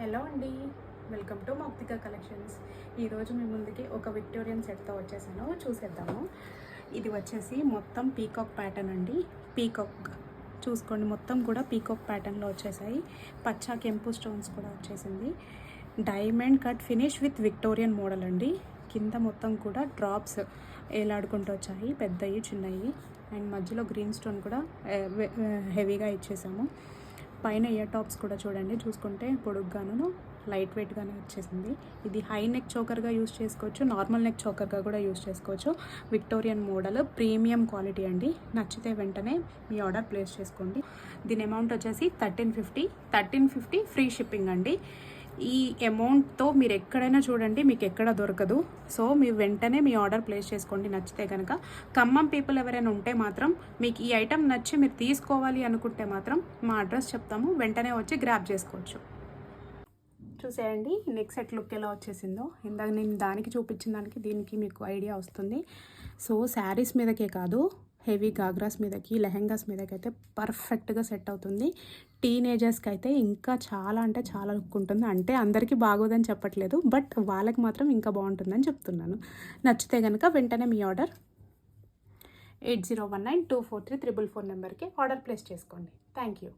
Hello అండి, welcome to Mouktika collections. ఈరోజు మీ ముందుకి ఒక విక్టోరియన్ సెట్తో వచ్చేసాను, చూసేద్దాము. ఇది వచ్చేసి మొత్తం పీకాక్ ప్యాటర్న్ అండి. పీకాక్ చూసుకోండి, మొత్తం కూడా పీకాక్ ప్యాటర్న్లో వచ్చేసాయి. పచ్చా కెంపు స్టోన్స్ కూడా వచ్చేసింది. Diamond cut finish with Victorian model అండి. కింద మొత్తం కూడా డ్రాప్స్ ఏలాడుకుంటూ వచ్చాయి, పెద్దవి చిన్నవి. అండ్ మధ్యలో గ్రీన్ స్టోన్ కూడా హెవీగా ఇచ్చేసాము. పైన ఇయర్ టాప్స్ కూడా చూడండి, చూసుకుంటే పొడుగ్గాను లైట్ వెయిట్గానే వచ్చేసింది. ఇది హై నెక్ చోకర్గా యూస్ చేసుకోవచ్చు, నార్మల్ నెక్ చోకర్గా కూడా యూస్ చేసుకోవచ్చు. విక్టోరియన్ మోడల్, ప్రీమియం క్వాలిటీ అండి. నచ్చితే వెంటనే మీ ఆర్డర్ ప్లేస్ చేసుకోండి. దీని అమౌంట్ వచ్చేసి 1350 ఫ్రీ షిప్పింగ్ అండి. ఈ అమౌంట్తో మీరు ఎక్కడైనా చూడండి, మీకు ఎక్కడ దొరకదు. సో మీరు వెంటనే మీ ఆర్డర్ ప్లేస్ చేసుకోండి నచ్చితే కనుక. ఖమ్మం పీపుల్ ఎవరైనా ఉంటే మాత్రం, మీకు ఈ ఐటెం నచ్చి మీరు తీసుకోవాలి అనుకుంటే మాత్రం మా అడ్రస్ చెప్తాము, వెంటనే వచ్చి గ్రాబ్ చేసుకోవచ్చు. చూసేయండి నెక్ సెట్ లుక్ ఎలా వచ్చేసిందో. ఇందాక నేను దానికి చూపించిన దానికి దీనికి మీకు ఐడియా వస్తుంది. సో శారీస్ మీదకే కాదు, హెవీ గాగ్రాస్ మీదకి, లెహెంగాస్ మీదకి అయితే పర్ఫెక్ట్గా సెట్ అవుతుంది. టీనేజర్స్కి అయితే ఇంకా చాలా అంటే చాలా లుక్ ఉంటుంది. అంటే అందరికీ బాగోదని చెప్పట్లేదు, బట్ వాళ్ళకి మాత్రం ఇంకా బాగుంటుందని చెప్తున్నాను. నచ్చితే కనుక వెంటనే మీ ఆర్డర్ 8019243344 నెంబర్కి ఆర్డర్ ప్లేస్ చేసుకోండి. Thank you.